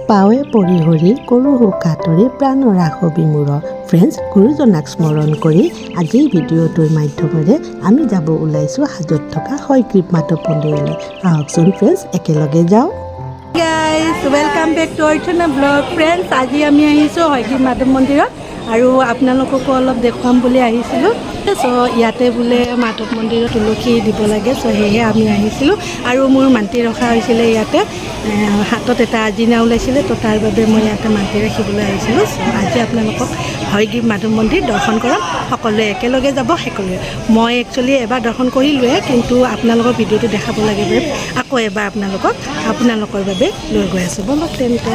পাৱে পৰিহৰি কৰো কাতৰি প্ৰাণ ৰাখবি মূৰ ফ্ৰেণ্ডছ গুৰুজনাক স্মৰণ কৰি আজিৰ ভিডিঅ'টোৰ মাধ্যমেৰে আমি যাব ওলাইছোঁ হাজোত থকা হয়গ্ৰীৱ মাধৱ মন্দিৰলৈ আহকচোন ফ্ৰেণ্ডছ একেলগে যাওঁ guys welcome back to archanavlog friends আজি আমি আহিছোঁ হয়গ্ৰীৱ মাধৱ মন্দিৰত আৰু আপোনালোককো অলপ দেখুৱাম বুলি আহিছিলোঁ চ' ইয়াতে বোলে মাধৱ মন্দিৰত তুলসী দিব লাগে চ' সেয়েহে আমি আহিছিলোঁ আৰু মোৰ মান্তি ৰখা হৈছিলে ইয়াতে হাতত এটা আজিনা ওলাইছিলে তো তাৰ বাবে মই ইয়াতে মান্তি ৰাখিবলৈ আহিছিলোঁ চ' আজি আপোনালোকক হয়গ্ৰীৱ মাধৱ মন্দিৰ দৰ্শন কৰাম সকলোৱে একেলগে যাব সকলোৱে মই একচুৱেলি এবাৰ দৰ্শন কৰিলোৱে কিন্তু আপোনালোকৰ ভিডিঅ'টো দেখাব লাগে বাবে আকৌ এবাৰ আপোনালোকৰ বাবে লৈ গৈ আছোঁ বলক তেন্তে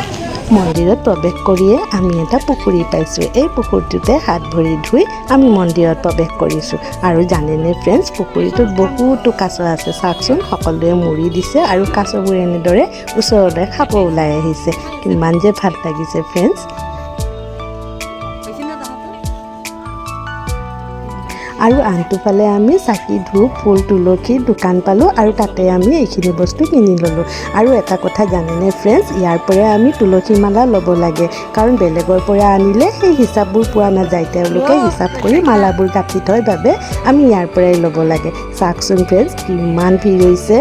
মন্দিৰত প্ৰৱেশ কৰিয়ে আমি এটা পুখুৰী পাইছোঁ এই পুখুৰীটোতে হাত ভৰি ধুই আমি মন্দিৰত প্ৰৱেশ কৰিছোঁ আৰু জানেনে ফ্ৰেণ্ডছ পুখুৰীটোত বহুতো কাছ আছে চাওকচোন সকলোৱে মুৰি দিছে আৰু কাছবোৰ এনেদৰে ওচৰতে খাব ওলাই আহিছে কিমান যে ভাল লাগিছে ফ্ৰেণ্ডছ আৰু আনটোফালে আমি চাকি ধূপ ফুল তুলসীৰ দোকান পালোঁ আৰু তাতে আমি এইখিনি বস্তু কিনি ল'লোঁ আৰু এটা কথা জানেনে ফ্ৰেণ্ডছ ইয়াৰ পৰা আমি তুলসী মালা ল'ব লাগে কাৰণ বেলেগৰ পৰা আনিলে সেই হিচাপবোৰ পোৱা নাযায় তেওঁলোকে হিচাপ কৰি মালাবোৰ কাটি থয় বাবে আমি ইয়াৰ পৰাই ল'ব লাগে চাওকচোন ফ্ৰেণ্ডছ কিমান ভিৰ হৈছে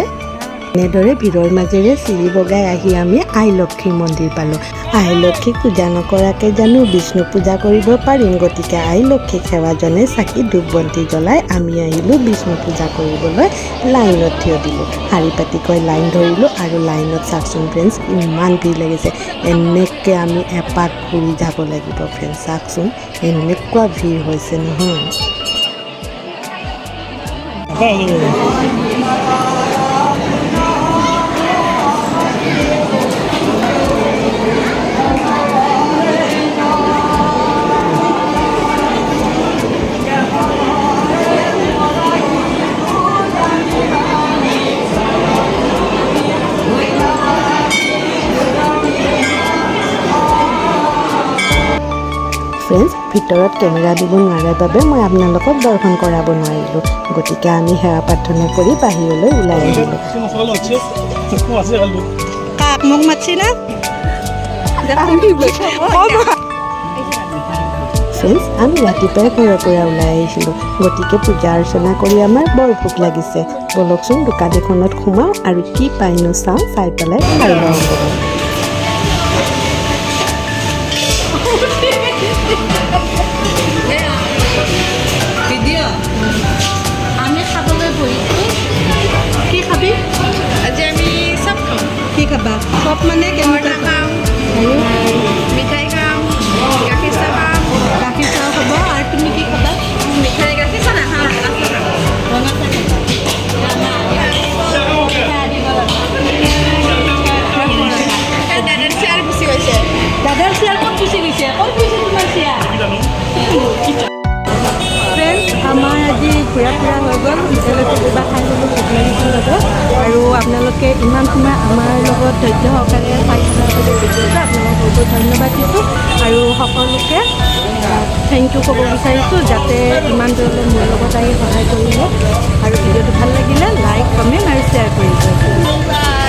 এনেদৰে ভিৰৰ মাজেৰে চিৰি বগাই আহি আমি আই লক্ষ্মী মন্দিৰ পালোঁ আই লক্ষ্মীক পূজা নকৰাকৈ জানো বিষ্ণু পূজা কৰিব পাৰিম গতিকে আই লক্ষ্মীক সেৱা জনাই চাকি ধূপ বন্তি জ্বলাই আমি আহিলোঁ বিষ্ণু পূজা কৰিবলৈ লাইনত থিয় দিলোঁ শাৰী পাতিকৈ লাইন ধৰিলোঁ আৰু লাইনত চাওকচোন ফ্ৰেণ্ডছ ইমান ভিৰ লাগিছে এনেকৈ আমি এপাক ঘূৰি যাব লাগিব ফ্ৰেণ্ডছ চাওকচোন এনেকুৱা ভিৰ হৈছে নহয় ফ্ৰেণ্ডছ ভিতৰত কেমেৰা দিব নোৱাৰাৰ বাবে মই আপোনালোকক দৰ্শন কৰাব নোৱাৰিলোঁ গতিকে আমি সেৱা প্ৰাৰ্থনা কৰি বাহিৰলৈ ওলাই আহিলোঁ মোক মাতছি না ফ্ৰেণ্ডছ আমি ৰাতিপুৱাই ঘৰৰ পৰা ওলাই আহিছিলোঁ গতিকে পূজা অৰ্চনা কৰি আমাৰ বৰ ভোক লাগিছে বলকচোন দোকান এখনত সোমাওঁ আৰু কি পাইনো চাওঁ চাই পেলাই খাই লওঁ আমি খাবলৈ বহিছোঁ কি খাবি আজি আমি চব খাওঁ কি খাবা চব মানে কেনেকুৱা খাওঁ মিঠাই খাওঁ গাখীৰ চাহ খাওঁ গাখীৰ চাহ খাব আৰু তুমি কি খাবা মিঠাই গাখীৰ চাহ নাখাওঁ ৰঙা চাহ দাদাৰ চেয়াৰ গুচি গৈছে দাদাৰ চেয়াৰ ক'ত গুচি গৈছে ক'ত গৈছে তোমাৰ চেয়াৰ ফ্ৰেণ্ডছ আমাৰ আজি ঘূৰা ফুৰা হৈ গ'ল হোটেলতে কিবা খাই ল'লোঁ ভোক লাগিছিল লগত আৰু আপোনালোকে ইমান সময় আমাৰ লগত ধৈৰ্য সহকাৰে চাইছে আপোনালোকক বহুত ধন্যবাদ দিছোঁ আৰু সকলোকে থেংক ইউ ক'ব বিচাৰিছোঁ যাতে ইমান দূৰলৈ মোৰ লগত আহি সহায় কৰিব আৰু ভিডিঅ'টো ভাল লাগিলে লাইক কমেণ্ট আৰু শ্বেয়াৰ কৰিব